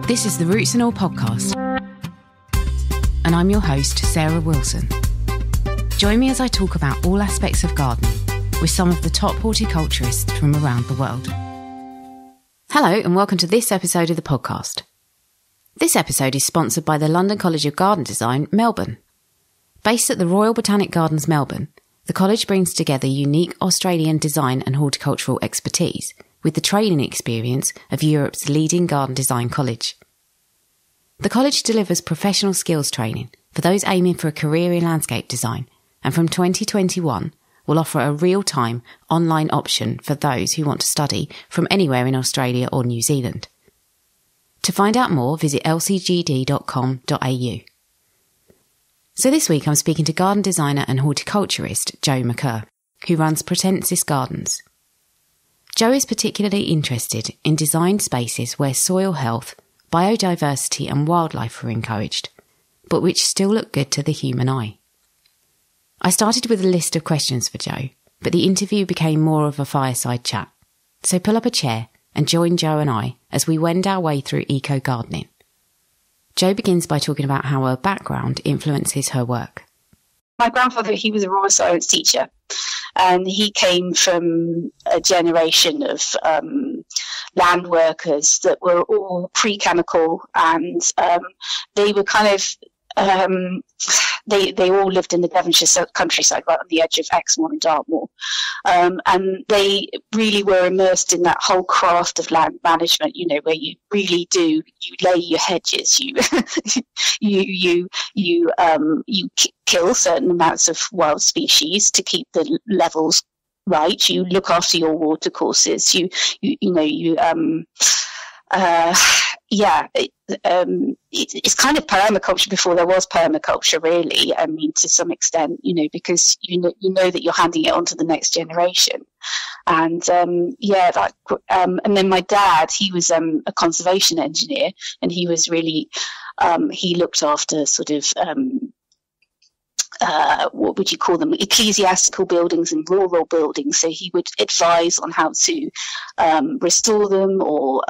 This is the Roots and All podcast, and I'm your host, Sarah Wilson. Join me as I talk about all aspects of gardening with some of the top horticulturists from around the world. Hello, and welcome to this episode of the podcast. This episode is sponsored by the London College of Garden Design, Melbourne. Based at the Royal Botanic Gardens, Melbourne, the college brings together unique Australian design and horticultural expertise with the training experience of Europe's leading garden design college. The college delivers professional skills training for those aiming for a career in landscape design, and from 2021 will offer a real-time online option for those who want to study from anywhere in Australia or New Zealand. To find out more, visit lcgd.com.au. So this week I'm speaking to garden designer and horticulturist Jo McKerr, who runs Pratensis Gardens. Jo is particularly interested in designed spaces where soil health, biodiversity and wildlife are encouraged, but which still look good to the human eye. I started with a list of questions for Jo, but the interview became more of a fireside chat. So pull up a chair and join Jo and I as we wend our way through eco-gardening. Jo begins by talking about how her background influences her work. My grandfather, he was a raw science teacher, and he came from a generation of land workers that were all pre-chemical, and they were kind of they all lived in the Devonshire countryside, right on the edge of Exmoor and Dartmoor, and they really were immersed in that whole craft of land management. You know, where you really do, you lay your hedges, you kill certain amounts of wild species to keep the levels right. You look after your water courses. It's kind of permaculture before there was permaculture, really. I mean, to some extent, because you know that you're handing it on to the next generation. And and then my dad, he was a conservation engineer, and he was really he looked after sort of what would you call them, ecclesiastical buildings and rural buildings. So he would advise on how to restore them or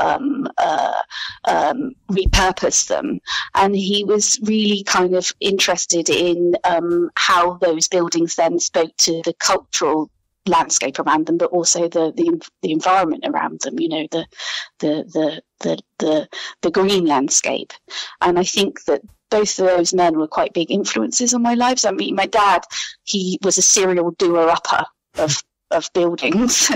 repurpose them. And he was really kind of interested in how those buildings then spoke to the cultural landscape around them, but also the environment around them, the green landscape. And I think that both of those men were quite big influences on my lives. I mean, my dad, he was a serial doer-upper of buildings,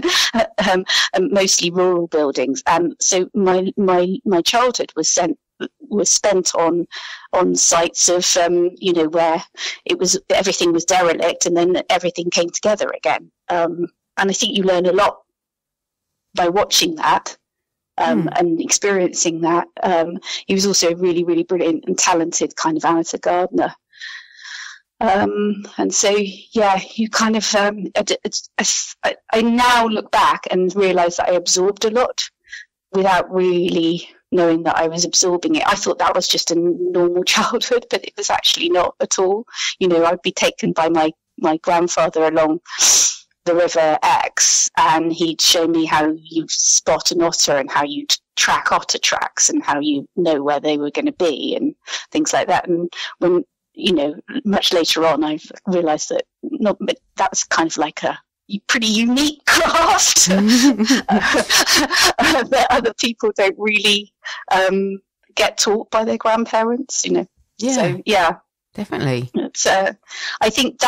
and mostly rural buildings. And so my childhood was spent on sites of where everything was derelict, and then everything came together again. And I think you learn a lot by watching that. And experiencing that. He was also a really, really brilliant and talented kind of amateur gardener. And so, you kind of, I now look back and realise that I absorbed a lot without really knowing that I was absorbing it. I thought that was just a normal childhood, but it was actually not at all. I'd be taken by my grandfather along the River X, and he'd show me how you spot an otter and how you track otter tracks and how you know where they were going to be and things like that. And when much later on, I've realised that that's kind of like a pretty unique craft that other people don't really get taught by their grandparents. Yeah. So yeah, definitely. It's, I think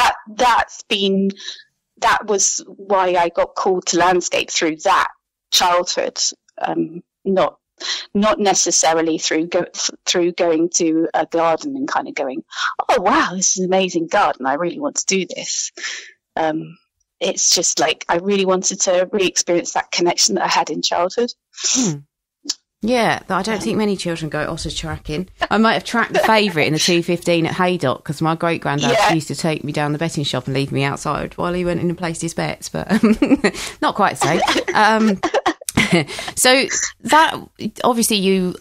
that was why I got called to landscape through that childhood, not necessarily through going to a garden and kind of going, oh wow, this is an amazing garden, I really want to do this. It's just like I really wanted to re-experience that connection that I had in childhood. Yeah, I don't think many children go otter tracking. I might have tracked the favourite in the 2:15 at Haydock, because my great-granddad used to take me down the betting shop and leave me outside while he went in and placed his bets, but not quite so. So that, obviously you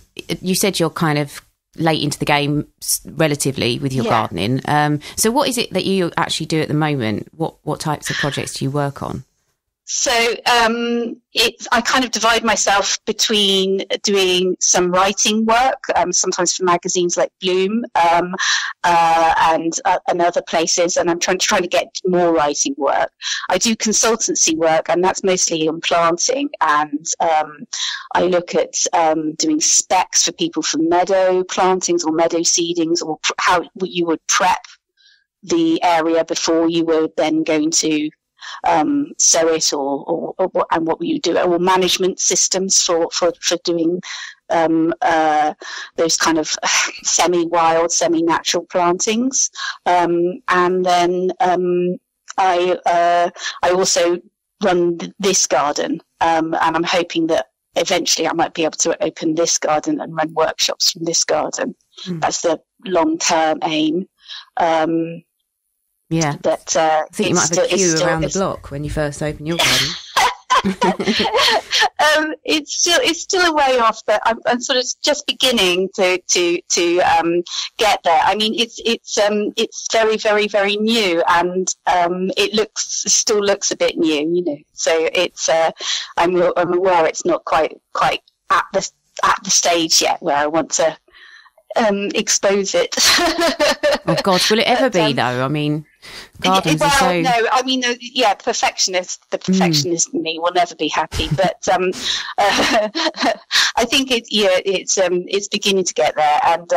said you're kind of late into the game relatively with your gardening. So what is it that you actually do at the moment? What types of projects do you work on? So I kind of divide myself between doing some writing work, sometimes for magazines like Bloom and other places, and I'm trying to get more writing work. I do consultancy work, and that's mostly on planting, and I look at doing specs for people for meadow plantings or meadow seedings, or how you would prep the area before you were then going to sow it, or and what will you do, or management systems for doing those kind of semi-wild, semi-natural plantings, and then I also run this garden, and I'm hoping that eventually I might be able to open this garden and run workshops from this garden. That's the long-term aim. Yeah, but I think you might have a queue around the block when you first open your garden. It's still a way off, but I'm sort of just beginning to get there. I mean, it's very, very, very new, and it still looks a bit new, you know. So it's I'm aware it's not quite at the stage yet where I want to expose it. Oh God, will it ever be though? I mean, gardens are so... No, I mean, the perfectionist in me will never be happy, but I think it's beginning to get there, and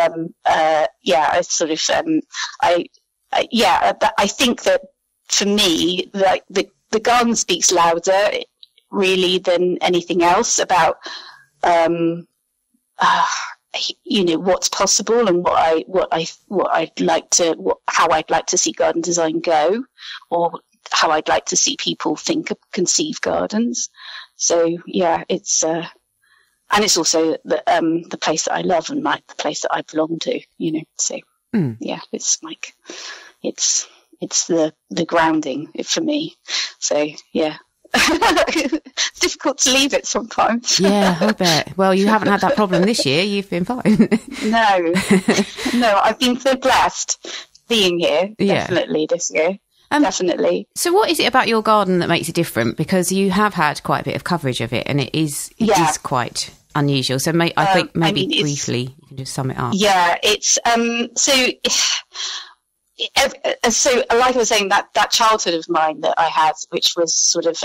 I sort of I think that for me, like the garden speaks louder really than anything else about you know, what's possible, and how I'd like to see garden design go, or how I'd like to see people conceive gardens. So yeah, it's and it's also the place that I love, and the place that I belong to, you know. So yeah, it's like it's the grounding for me. So yeah. It's difficult to leave it sometimes. Yeah, I bet. Well, you haven't had that problem this year. You've been fine. No, I've been so blessed being here. Definitely this year. Definitely. So what is it about your garden that makes it different? Because you have had quite a bit of coverage of it, and it is quite unusual. So I think maybe briefly you can just sum it up. Yeah, it's so like I was saying, that childhood of mine that I had, which was sort of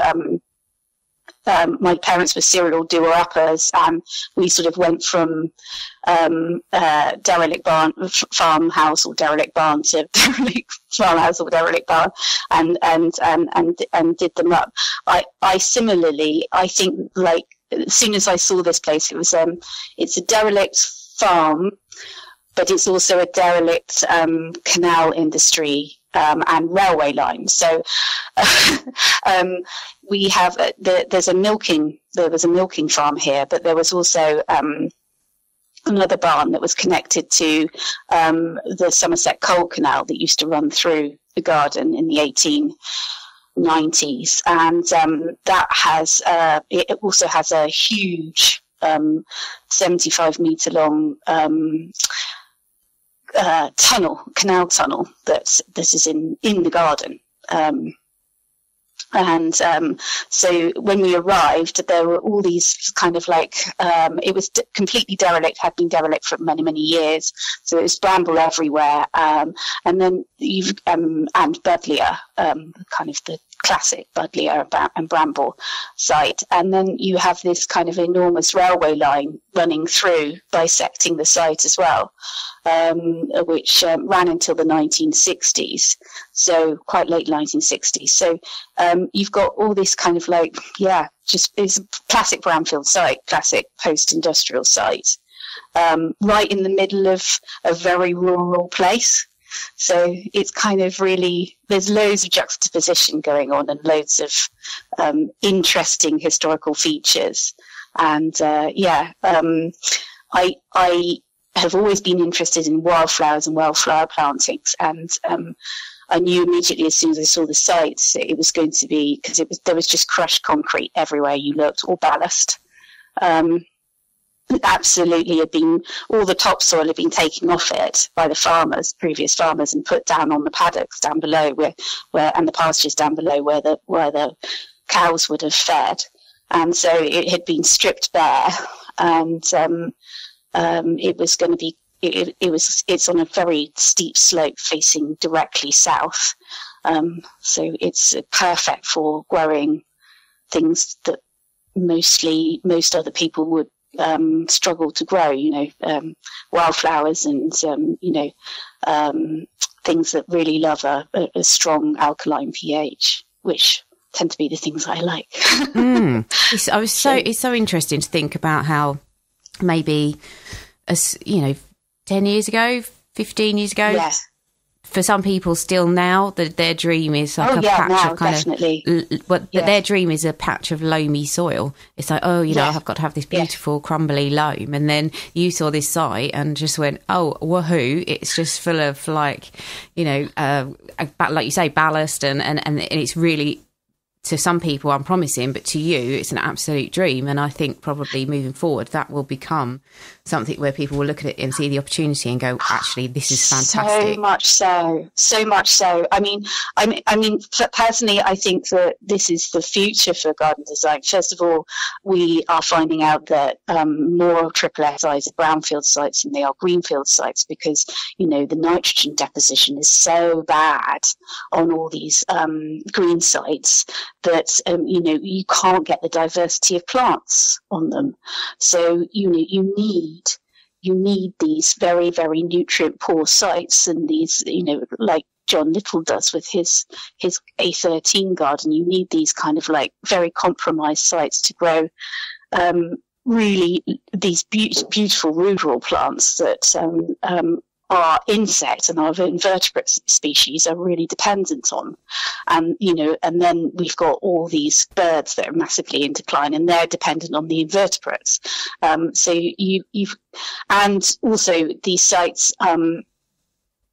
my parents were serial doer-uppers, and we sort of went from derelict farmhouse or derelict barn to derelict farmhouse or derelict barn, and did them up. I similarly, I think, like, as soon as I saw this place, it's a derelict farm, but it's also a derelict canal industry and railway line. So we have there was a milking farm here, but there was also another barn that was connected to the Somerset Coal Canal that used to run through the garden in the 1890s, and that has it also has a huge 75-meter long canal tunnel that is in the garden. So when we arrived, there were all these kind of like, it was completely derelict, had been derelict for many, many years. So it was bramble everywhere. And then and buddleia, kind of the classic buddleia and bramble site. And then you have this kind of enormous railway line running through, bisecting the site as well, which ran until the 1960s. So quite late 1960s. So you've got all this kind of like, just it's a classic brownfield site, classic post-industrial site, right in the middle of a very rural place. So it's kind of really, there's loads of juxtaposition going on and loads of interesting historical features. And I have always been interested in wildflowers and wildflower plantings, and I knew immediately as soon as I saw the site it was going to be, because there was just crushed concrete everywhere you looked, or ballast. Absolutely, all the topsoil had been taken off it by the previous farmers, and put down on the paddocks down below, where and the pastures down below where the cows would have fed. And so it had been stripped bare, and it was going to be, it's on a very steep slope facing directly south. So it's perfect for growing things that most other people would struggle to grow, wildflowers and, things that really love a strong alkaline pH, which tend to be the things I like. It's so interesting to think about how maybe, 10 years ago, 15 years ago, yes, for some people still now, their dream is like patch of kind definitely. Their dream is a patch of loamy soil. It's like, I've got to have this beautiful crumbly loam. And then you saw this site and just went, oh, woohoo. It's just full of like you say, ballast and it's really, to some people unpromising, but to you it's an absolute dream. And I think probably moving forward that will become something where people will look at it and see the opportunity and go, actually, this is fantastic. So much so. I mean, personally, I think that this is the future for garden design. First of all, we are finding out that more triple SIs are brownfield sites than they are greenfield sites, because the nitrogen deposition is so bad on all these green sites that you can't get the diversity of plants on them. So you need these very, very nutrient poor sites, and these like John Little does with his A13 garden. You need these kind of like very compromised sites to grow really these beautiful ruderal plants that our insect and our invertebrate species are really dependent on. And then we've got all these birds that are massively in decline, and they're dependent on the invertebrates. So you've, and also these sites,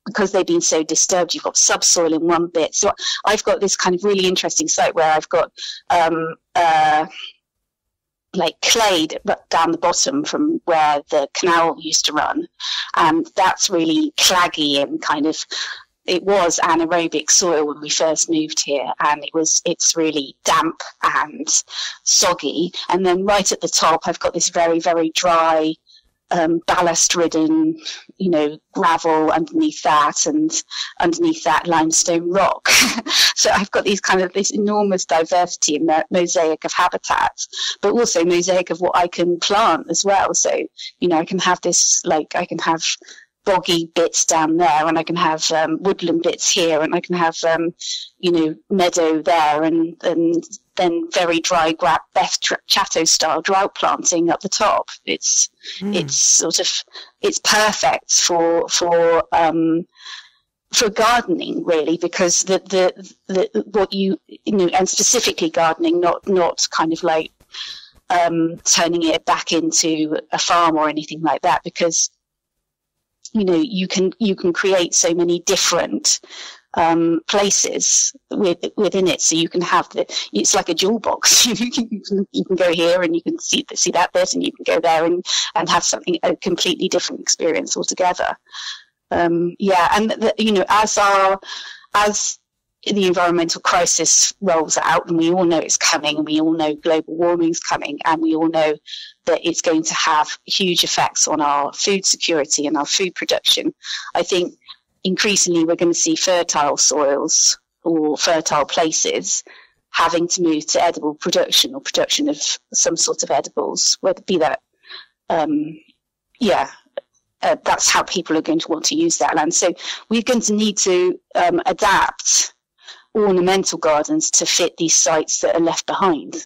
because they've been so disturbed, you've got subsoil in one bit. So I've got this kind of really interesting site where I've got, like clay down the bottom from where the canal used to run, and that's really claggy and kind of, it was anaerobic soil when we first moved here, and it's really damp and soggy. And then right at the top I've got this very, very dry ballast ridden gravel underneath that, and underneath that limestone rock. So I've got this enormous diversity in that mosaic of habitats, but also mosaic of what I can plant as well. So I can have this, like, I can have boggy bits down there, and I can have woodland bits here, and I can have meadow there, and then very dry Beth Chatto style drought planting up the top. It's perfect for gardening, really, because the what and specifically gardening, not kind of like turning it back into a farm or anything like that, because you can create so many different places within it. So you can have it's like a jewel box. You can go here and you can see that bit, and you can go there and have something, a completely different experience altogether. And as the environmental crisis rolls out, and we all know it's coming, and we all know global warming's coming, and we all know that it's going to have huge effects on our food security and our food production, I think increasingly we're going to see fertile soils or fertile places having to move to edible production, or production of some sort of edibles, whether it be that, that's how people are going to want to use that land. So we're going to need to adapt ornamental gardens to fit these sites that are left behind.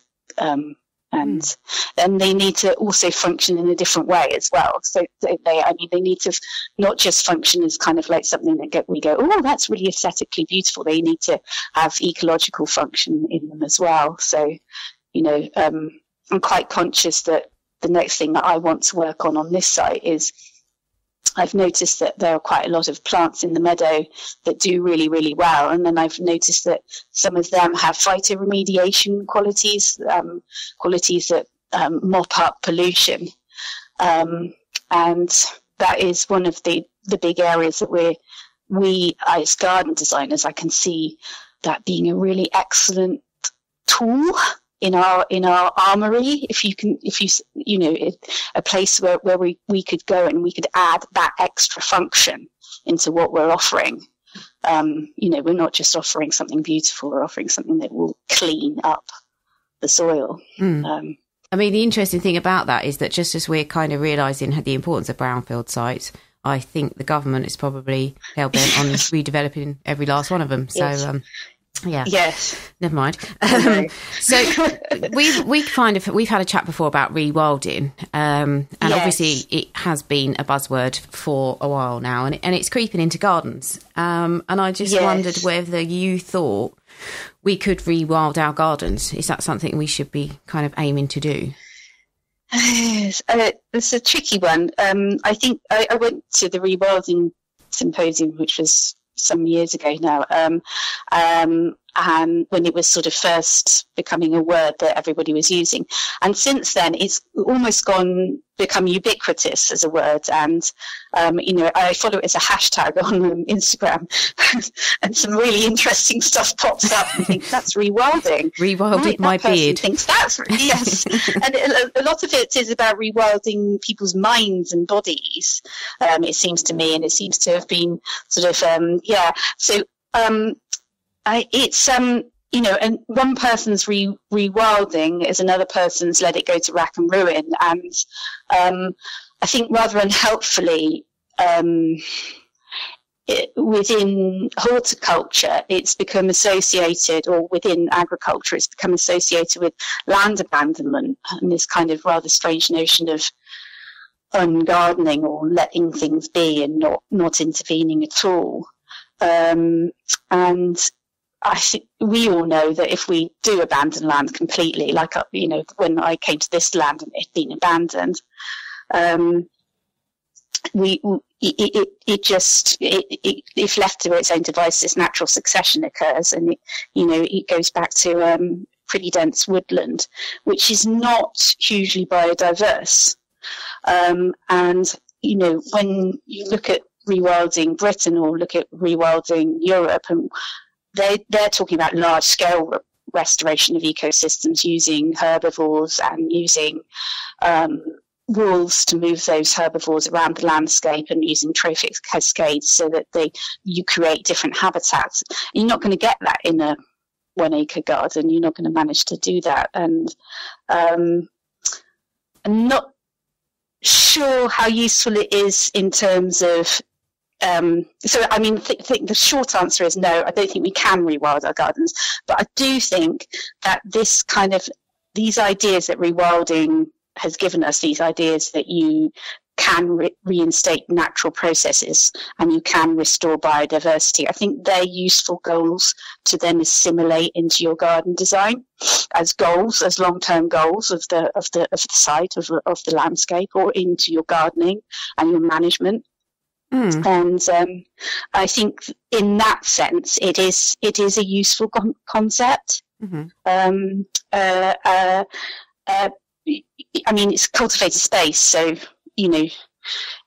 And they need to also function in a different way as well. So they need to not just function as kind of like something that we go, oh, that's really aesthetically beautiful. They need to have ecological function in them as well. So, I'm quite conscious that the next thing that I want to work on this site is, I've noticed that there are quite a lot of plants in the meadow that do really, really well. And then I've noticed that some of them have phytoremediation qualities that mop up pollution. And that is one of the big areas that we as garden designers, I can see that being a really excellent tool in our armory, a place where we could go and we could add that extra function into what we're offering. We're not just offering something beautiful, we're offering something that will clean up the soil. The interesting thing about that is that just as we're kind of realising the importance of brownfield sites, I think the government is probably hell-bent on redeveloping every last one of them. So, Yes. Never mind. So we've had a chat before about rewilding, and obviously it has been a buzzword for a while now, and it's creeping into gardens. And I just wondered whether you thought we could rewild our gardens. Is that something we should be kind of aiming to do? It's a tricky one. I think I went to the Rewilding symposium, which was some years ago now, and when it was sort of first becoming a word that everybody was using. And since then, it's almost become ubiquitous as a word. And, I follow it as a hashtag on Instagram, and some really interesting stuff pops up and think that's rewilding. Rewilded my beard. Thinks that's, yes. And a lot of it is about rewilding people's minds and bodies, it seems to me, and it seems to have been sort of, So, and one person's rewilding is another person's let it go to rack and ruin. And I think rather unhelpfully, within horticulture, it's become associated, or within agriculture, it's become associated with land abandonment and this kind of rather strange notion of ungardening or letting things be and not intervening at all. And I think we all know that if we do abandon land completely, like, when I came to this land and it had been abandoned, if left to its own devices, natural succession occurs, and it goes back to pretty dense woodland, which is not hugely biodiverse. And when you look at rewilding Britain or look at rewilding Europe, and they're talking about large scale restoration of ecosystems using herbivores and using rules to move those herbivores around the landscape, and using trophic cascades so that you create different habitats. You're not going to get that in a 1 acre garden. You're not going to manage to do that. And I'm not sure how useful it is in terms of think the short answer is no. I don't think we can rewild our gardens, but I do think that these ideas that rewilding has given us, these ideas that you can reinstate natural processes and you can restore biodiversity, I think they're useful goals to then assimilate into your garden design as goals, as long-term goals of the site of the landscape, or into your gardening and your management. And I think in that sense, it is a useful concept. It's cultivated space, so in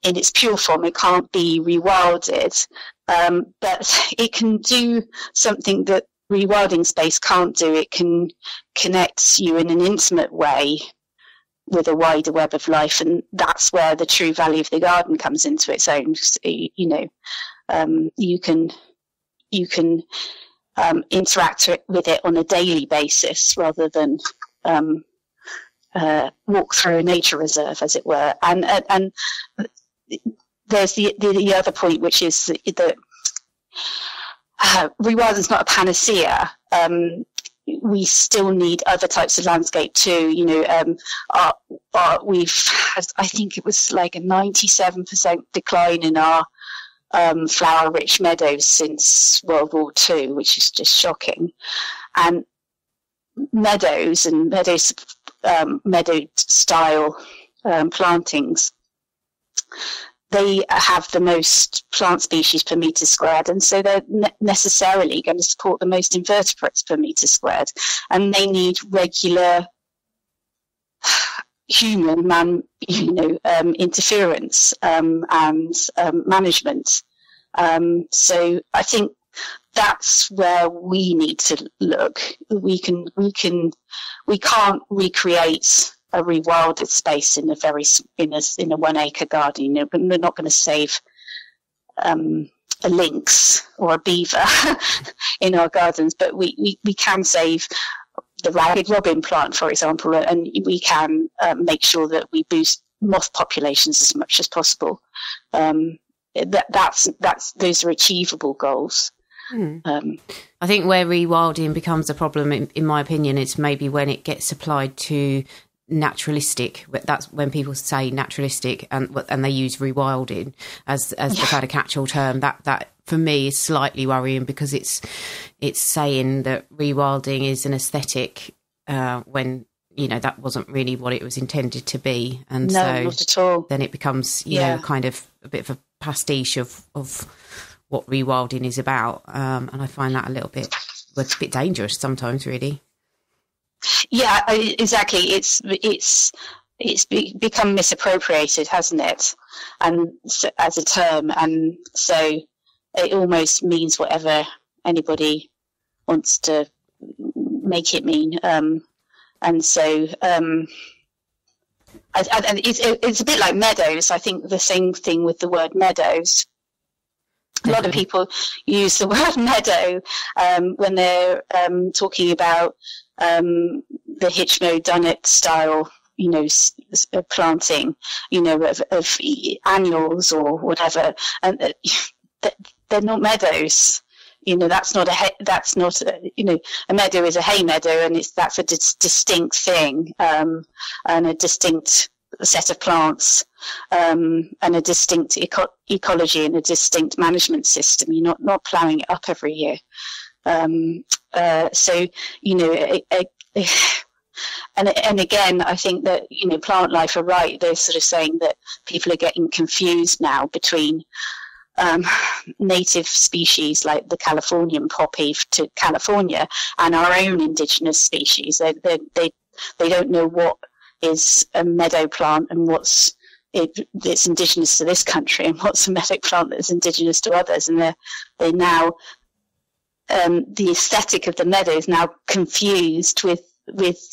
its pure form, it can't be rewilded, but it can do something that rewilding space can't do. It can connect you in an intimate way with a wider web of life, and that's where the true value of the garden comes into its own. You can interact with it on a daily basis rather than walk through a nature reserve, as it were. And there's the other point, which is that rewilding is not a panacea. We still need other types of landscape too. We've had, I think it was like a 97% decline in our flower-rich meadows since World War II, which is just shocking. And meadows and meadow-style plantings, they have the most plant species per metre squared, and so they're necessarily going to support the most invertebrates per metre squared, and they need regular human interference and management. So I think that's where we need to look. We can't recreate a rewilded space in a 1 acre garden. You know, we're not going to save a lynx or a beaver in our gardens, but we can save the ragged robin plant, for example, and we can make sure that we boost moth populations as much as possible. Those are achievable goals. I think where rewilding becomes a problem, in my opinion, it's maybe when it gets applied to naturalistic. That's when people say naturalistic and they use rewilding as the kind of catch-all term. That for me is slightly worrying, because it's saying that rewilding is an aesthetic when, you know, that wasn't really what it was intended to be. And no, not at all. Then it becomes, you know, kind of a bit of a pastiche of what rewilding is about. And I find that a bit dangerous sometimes, really. Yeah, exactly. It's become misappropriated, hasn't it? And so, as a term, and so it almost means whatever anybody wants to make it mean. And so it's a bit like meadows. I think the same thing with the word meadows. A lot of people use the word meadow when they're talking about the Hitchmo Dunnet style, you know, planting, you know, of annuals or whatever, and they're not meadows. You know, that's not you know, a meadow is a hay meadow, and that's a distinct thing, and a distinct set of plants, and a distinct ecology and a distinct management system. You're not ploughing it up every year. So, you know, and again, I think that, you know, Plant Life are right. They're sort of saying that people are getting confused now between native species like the Californian poppy to California and our own indigenous species. They don't know what is a meadow plant and what's it's indigenous to this country and what's a meadow plant that's indigenous to others. And they now the aesthetic of the meadow is now confused with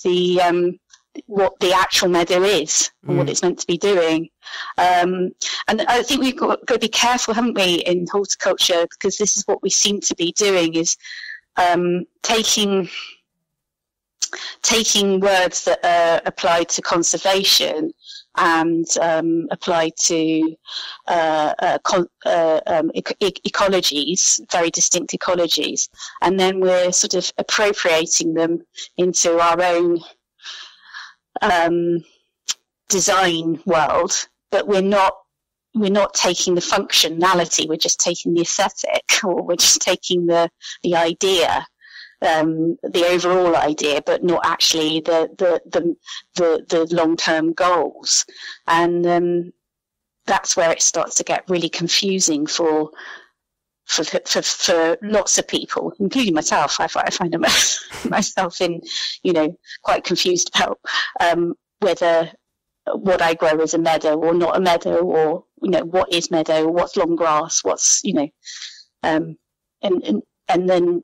the what the actual meadow is and what it's meant to be doing. And I think we've got to be careful, haven't we, in horticulture, because this is what we seem to be doing, is taking words that are applied to conservation and applied to ecologies, very distinct ecologies, and then we're sort of appropriating them into our own design world, but we're not taking the functionality. We're just taking the aesthetic, or we're just taking the idea, the overall idea, but not actually the long-term goals. And that's where it starts to get really confusing for lots of people, including myself. I find myself in, you know, quite confused about whether what I grow is a meadow or not a meadow, or, you know, what is meadow, or what's long grass, what's, you know, and then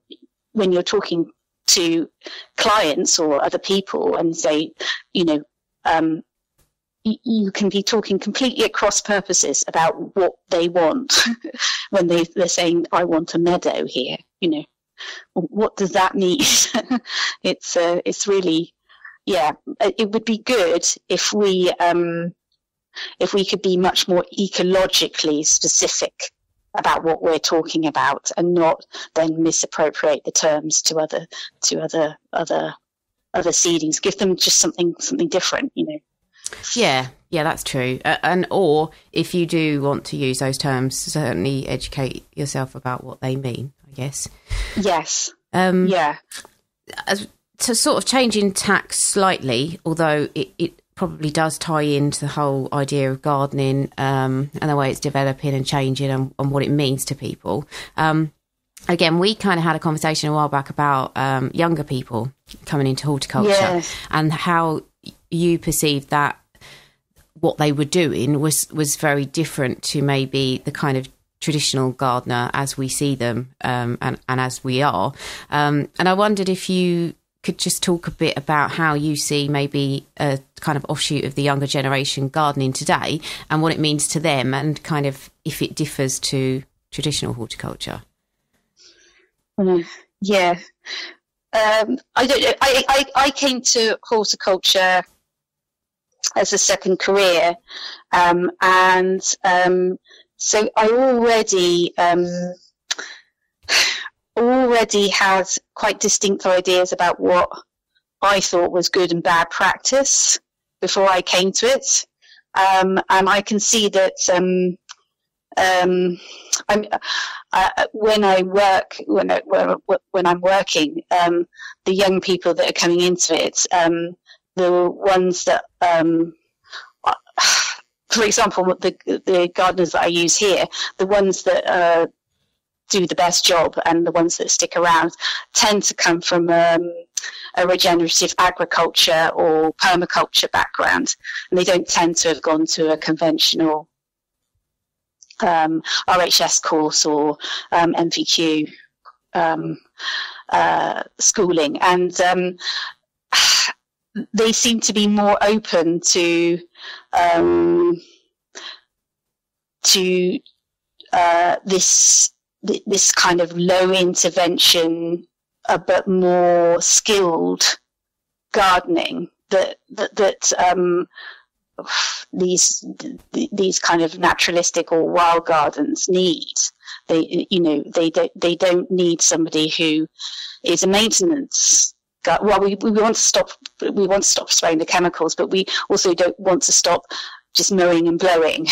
when you're talking to clients or other people and say, you know, you can be talking completely at cross purposes about what they want when they're saying, I want a meadow here, you know, what does that mean? It's really, yeah, it would be good if we could be much more ecologically specific about what we're talking about, and not then misappropriate the terms to other seedings. Give them just something different, you know. Yeah, that's true. And or if you do want to use those terms, certainly educate yourself about what they mean, I guess. Yes. Yeah. To sort of changing tack slightly, although it probably does tie into the whole idea of gardening and the way it's developing and changing and what it means to people. Again, we kind of had a conversation a while back about younger people coming into horticulture, and how you perceived that what they were doing was very different to maybe the kind of traditional gardener as we see them, and as we are. And I wondered if you could just talk a bit about how you see maybe a kind of offshoot of the younger generation gardening today and what it means to them, and kind of if it differs to traditional horticulture. Yeah. I came to horticulture as a second career, and so I already had quite distinct ideas about what I thought was good and bad practice before I came to it, and I can see that when I'm working, the young people that are coming into it, the ones that, for example, the gardeners that I use here, the ones that do the best job and the ones that stick around tend to come from a regenerative agriculture or permaculture background, and they don't tend to have gone to a conventional RHS course or MVQ schooling, and they seem to be more open to this kind of low intervention, but more skilled gardening that these kind of naturalistic or wild gardens need. They don't need somebody who is a maintenance. Well, we want to stop spraying the chemicals, but we also don't want to stop just mowing and blowing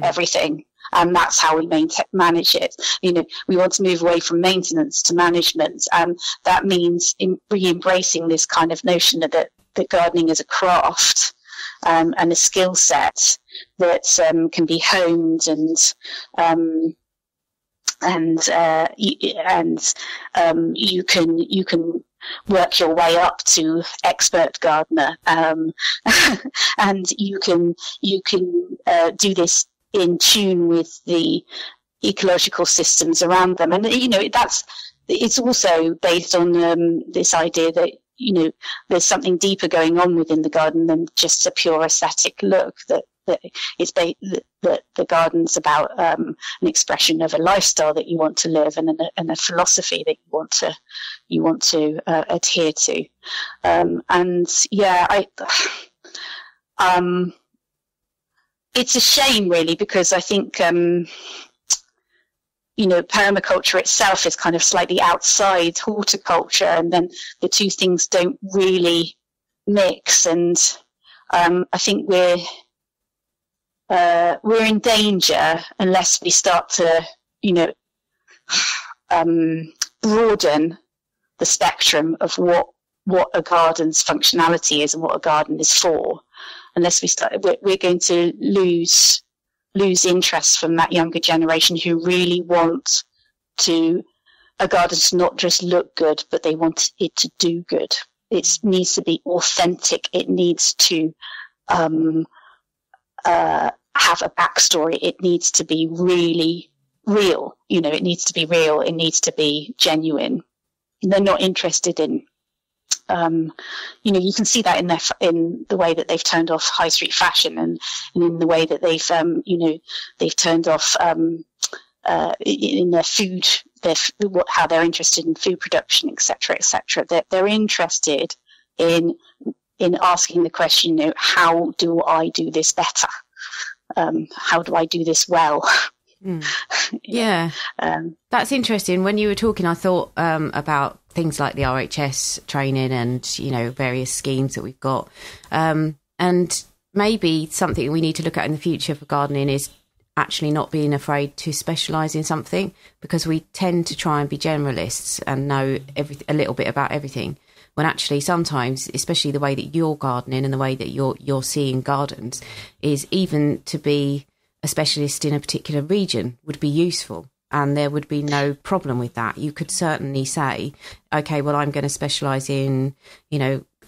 everything. And that's how we manage it. We want to move away from maintenance to management, and that means re-embracing this kind of notion that gardening is a craft and a skill set that can be honed you can work your way up to expert gardener, and you can do this in tune with the ecological systems around them. And it's also based on this idea that there's something deeper going on within the garden than just a pure aesthetic look, that the garden's about an expression of a lifestyle that you want to live, and a philosophy that you want to adhere to. It's a shame, really, because I think permaculture itself is kind of slightly outside horticulture, and then the two things don't really mix. And I think we're in danger unless we start to, broaden the spectrum of what a garden's functionality is and what a garden is for. Unless we're going to lose interest from that younger generation who really want a garden to not just look good, but they want it to do good. It needs to be authentic. It needs to have a backstory. It needs to be really real. It needs to be real. It needs to be genuine. They're not interested in. You can see that in the way that they've turned off high street fashion, and in the way that they've turned off in their food, how they're interested in food production, etc., etc. They're interested in asking the question, how do I do this better? How do I do this well? Yeah. That's interesting. When you were talking, I thought about things like the RHS training and, various schemes that we've got. And maybe something we need to look at in the future for gardening is actually not being afraid to specialise in something, because we tend to try and be generalists and know a little bit about everything, when actually sometimes, especially the way that you're gardening and the way that you're seeing gardens, is even to be a specialist in a particular region would be useful, and there would be no problem with that. You could certainly say, okay, well, I'm going to specialise in,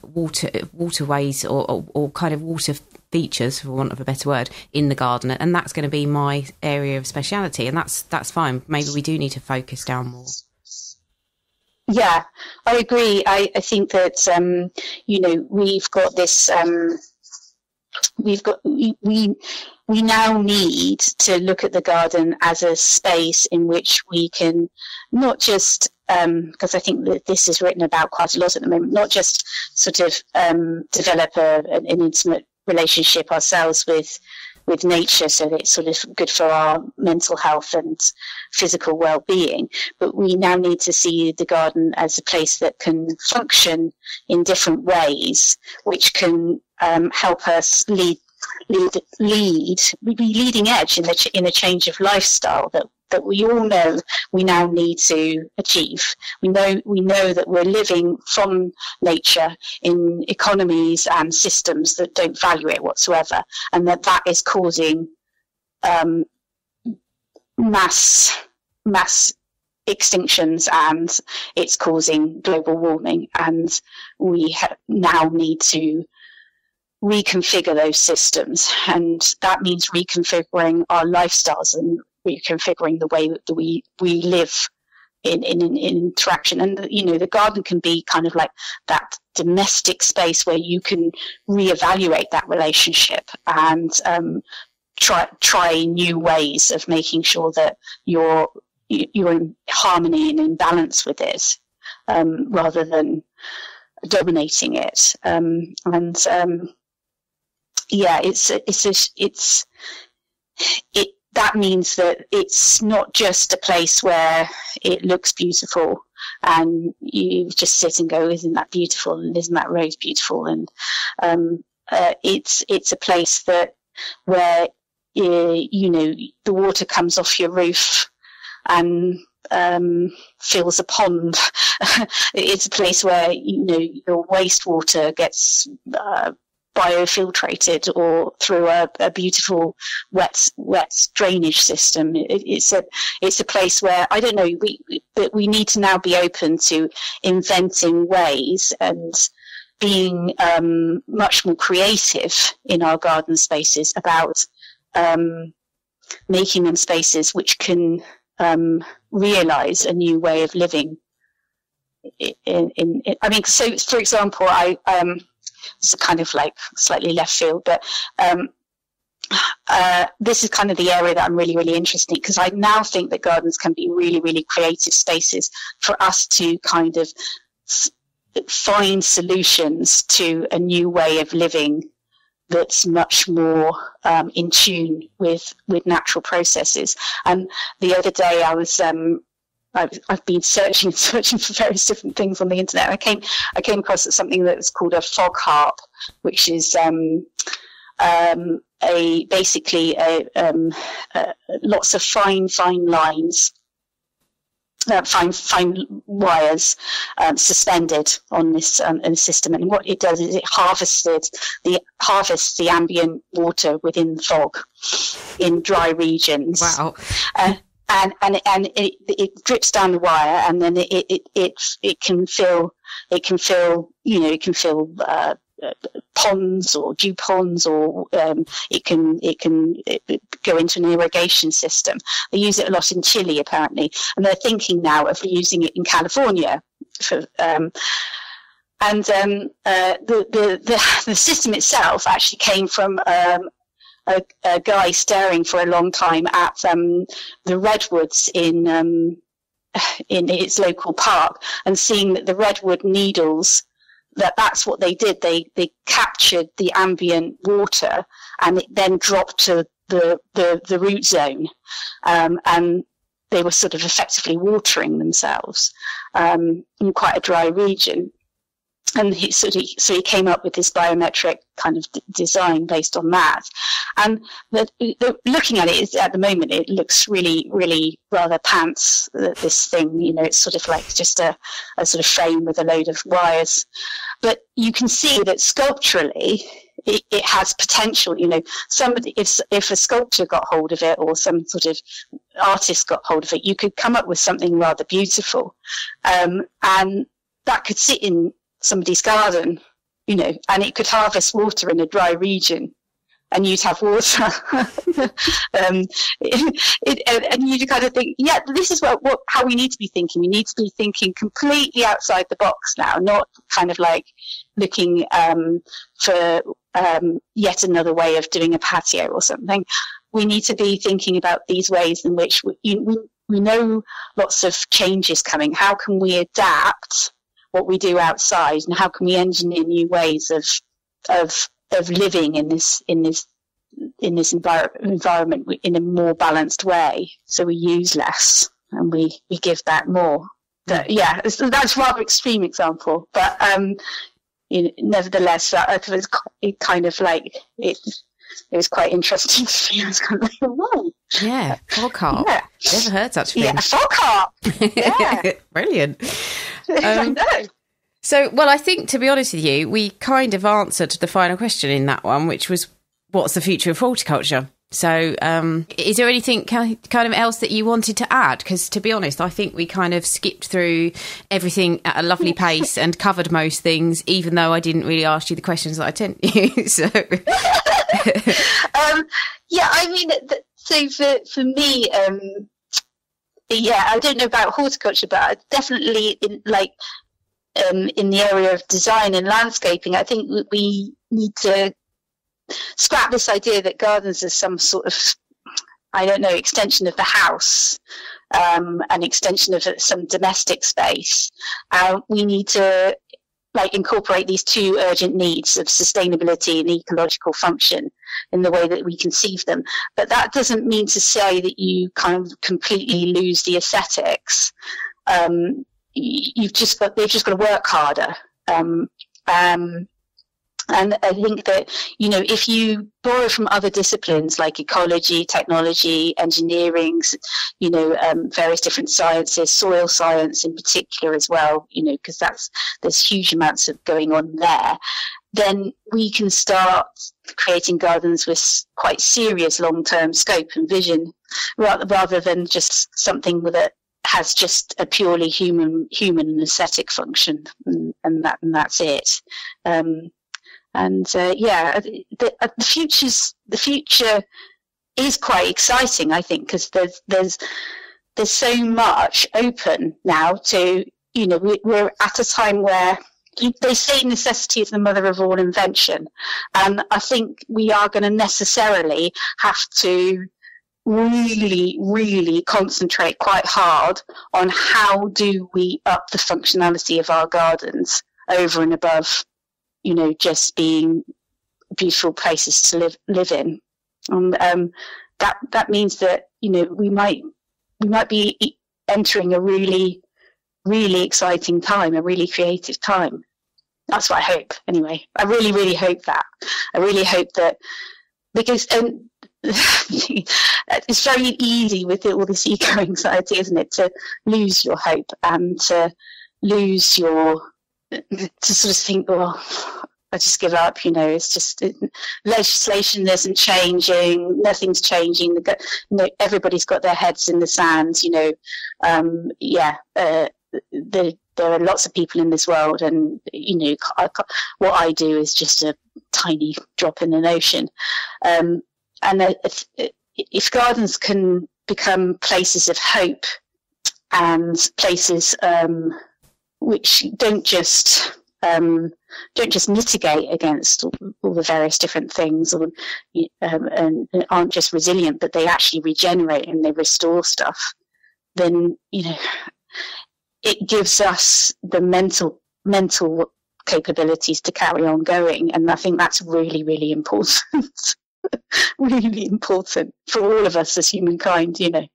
waterways or kind of water features, for want of a better word, in the garden, and that's going to be my area of speciality, and that's fine. Maybe we do need to focus down more. Yeah, I agree. I think that we've got this. We now need to look at the garden as a space in which we can not just, because I think that this is written about quite a lot at the moment, not just sort of develop an intimate relationship ourselves with nature, so that it's sort of good for our mental health and physical well-being, but we now need to see the garden as a place that can function in different ways, which can help us be leading edge in a change of lifestyle that we all know we now need to achieve. We know that we're living from nature in economies and systems that don't value it whatsoever, and that is causing mass extinctions, and it's causing global warming, and we now need to reconfigure those systems, and that means reconfiguring our lifestyles and reconfiguring the way that we live in interaction. And the garden can be kind of like that domestic space where you can reevaluate that relationship and try new ways of making sure that you're in harmony and in balance with it, rather than dominating it. That means that it's not just a place where it looks beautiful and you just sit and go, isn't that beautiful, and isn't that rose beautiful? And it's a place where the water comes off your roof and fills a pond. It's a place where your wastewater gets biofiltrated or through a beautiful wet drainage system. It's a place where, I don't know, we need to now be open to inventing ways and being much more creative in our garden spaces about making them spaces which can realize a new way of living. So for example, it's kind of like slightly left field, but this is kind of the area that I'm really, really interested in, because I now think that gardens can be really, really creative spaces for us to kind of find solutions to a new way of living that's much more in tune with natural processes. And the other day I've been searching for various different things on the internet. I came across something that was called a fog harp, which is basically lots of fine lines, fine wires suspended on this system. And what it does is it harvests the ambient water within fog in dry regions. Wow. And it drips down the wire, and then it can fill ponds or dew ponds, or it can go into an irrigation system. They use it a lot in Chile apparently, and they're thinking now of using it in California. The system itself actually came from a guy staring for a long time at the redwoods in its local park, and seeing that the redwood needles, that's what they did. They captured the ambient water, and it then dropped to the root zone, and they were sort of effectively watering themselves in quite a dry region. And so he came up with this biometric kind of design based on that. And looking at it at the moment, it looks really, really rather pants, this thing. It's sort of like just a sort of frame with a load of wires. But you can see that sculpturally, it has potential. Somebody, if a sculptor got hold of it, or some sort of artist got hold of it, you could come up with something rather beautiful. And that could sit in somebody's garden, and it could harvest water in a dry region. and you'd have water. And you kind of think, yeah, this is how we need to be thinking. We need to be thinking completely outside the box now, not kind of like looking for yet another way of doing a patio or something. We need to be thinking about these ways in which we know lots of changes coming. How can we adapt what we do outside, and how can we engineer new ways of living in this environment in a more balanced way, so we use less and we give back more. But yeah, that's a rather extreme example, but nevertheless, it kind of like it was quite interesting to me. I was kind of like, whoa. Yeah, fog harp. Yeah. Never heard such a thing. Yeah, fog harp. Yeah. Brilliant. I know. So, well, I think, to be honest with you, we kind of answered the final question in that one, which was, what's the future of horticulture? So is there anything kind of else that you wanted to add? Because, to be honest, I think we kind of skipped through everything at a lovely pace and covered most things, even though I didn't really ask you the questions that I sent you. So... yeah, I mean, so for me, yeah, I don't know about horticulture, but definitely in the area of design and landscaping, I think we need to scrap this idea that gardens are some sort of, I don't know, extension of the house, an extension of some domestic space. We need to incorporate these two urgent needs of sustainability and ecological function in the way that we conceive them. But that doesn't mean to say that you kind of completely lose the aesthetics. They've just got to work harder. And I think that, if you borrow from other disciplines like ecology, technology, engineering, various different sciences, soil science in particular as well, because there's huge amounts of going on there, then we can start creating gardens with quite serious long-term scope and vision, rather than just something that has just a purely human and aesthetic function, and that's it. The future is quite exciting, I think, because there's so much open now to, we're at a time where they say necessity is the mother of all invention. And I think we are going to necessarily have to really, really concentrate quite hard on how do we up the functionality of our gardens over and above just being beautiful places to live in. And that means that, we might be entering a really, really exciting time, a really creative time. That's what I hope, anyway. I really, really hope that. I really hope that, because it's very easy with all this eco-anxiety, isn't it, to lose your hope and to lose to sort of think, well, I just give up, it's just legislation isn't changing, nothing's changing, everybody's got their heads in the sand, there are lots of people in this world, and what I do is just a tiny drop in an ocean, and if gardens can become places of hope and places which don't just mitigate against all the various different things, and aren't just resilient, but they actually regenerate and they restore stuff, then it gives us the mental capabilities to carry on going, and I think that's really, really important. Really important for all of us as humankind. It's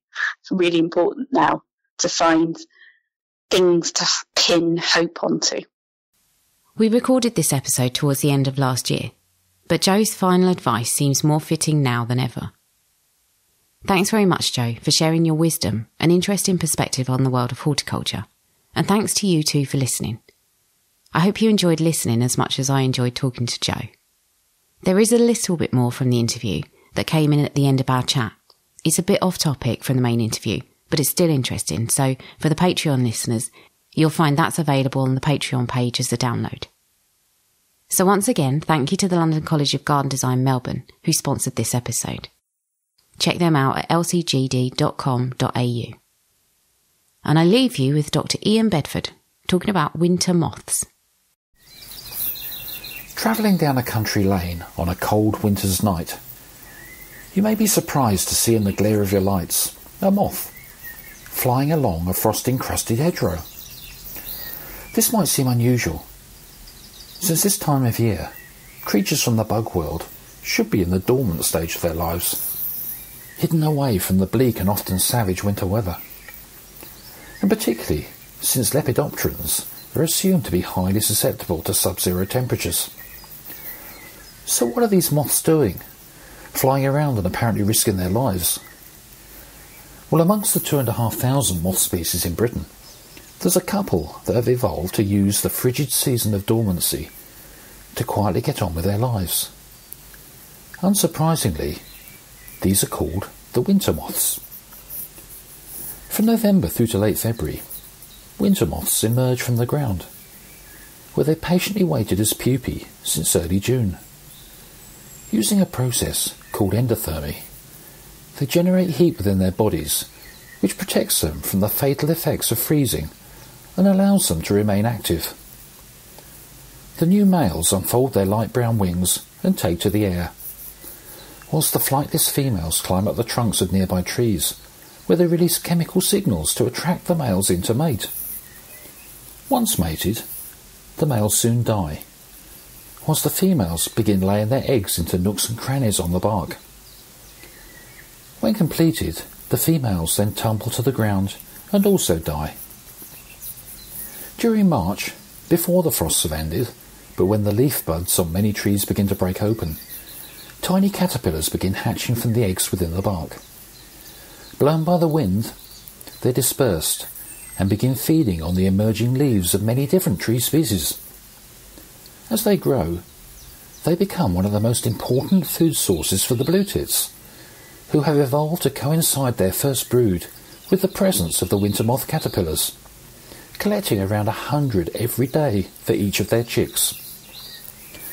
really important now to find things to pin hope onto. We recorded this episode towards the end of last year, but Jo's final advice seems more fitting now than ever. Thanks very much, Jo, for sharing your wisdom and interesting perspective on the world of horticulture, and thanks to you too for listening. I hope you enjoyed listening as much as I enjoyed talking to Jo. There is a little bit more from the interview that came in at the end of our chat. It's a bit off topic from the main interview, but it's still interesting, so for the Patreon listeners, you'll find that's available on the Patreon page as a download. So once again, thank you to the London College of Garden Design Melbourne, who sponsored this episode. Check them out at lcgd.com.au. And I leave you with Dr. Ian Bedford talking about winter moths. Travelling down a country lane on a cold winter's night, you may be surprised to see in the glare of your lights a moth flying along a frost-encrusted hedgerow. This might seem unusual, since this time of year, creatures from the bug world should be in the dormant stage of their lives, hidden away from the bleak and often savage winter weather. And particularly since lepidopterans are assumed to be highly susceptible to sub-zero temperatures. So what are these moths doing, flying around and apparently risking their lives? Well, amongst the 2,500 moth species in Britain, there's a couple that have evolved to use the frigid season of dormancy to quietly get on with their lives. Unsurprisingly, these are called the winter moths. From November through to late February, winter moths emerge from the ground, where they patiently waited as pupae since early June. Using a process called endothermy, they generate heat within their bodies, which protects them from the fatal effects of freezing and allows them to remain active. The new males unfold their light brown wings and take to the air, whilst the flightless females climb up the trunks of nearby trees, where they release chemical signals to attract the males in to mate. Once mated, the males soon die, whilst the females begin laying their eggs into nooks and crannies on the bark. When completed, the females then tumble to the ground and also die. During March, before the frosts have ended, but when the leaf buds on many trees begin to break open, tiny caterpillars begin hatching from the eggs within the bark. Blown by the wind, they're dispersed and begin feeding on the emerging leaves of many different tree species. As they grow, they become one of the most important food sources for the blue tits, who have evolved to coincide their first brood with the presence of the winter moth caterpillars, collecting around 100 every day for each of their chicks.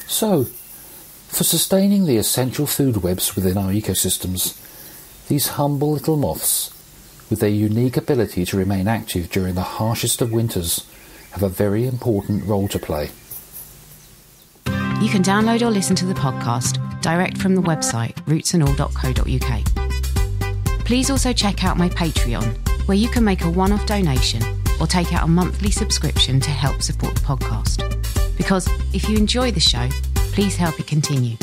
So, for sustaining the essential food webs within our ecosystems, these humble little moths, with their unique ability to remain active during the harshest of winters, have a very important role to play. You can download or listen to the podcast direct from the website rootsandall.co.uk. Please also check out my Patreon, where you can make a one-off donation or take out a monthly subscription to help support the podcast. Because if you enjoy the show, please help it continue.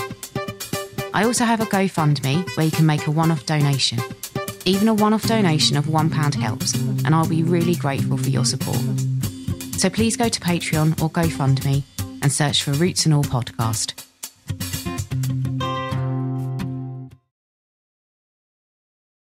I also have a GoFundMe where you can make a one-off donation. Even a one-off donation of £1 helps, and I'll be really grateful for your support. So please go to Patreon or GoFundMe and search for Roots and All Podcast.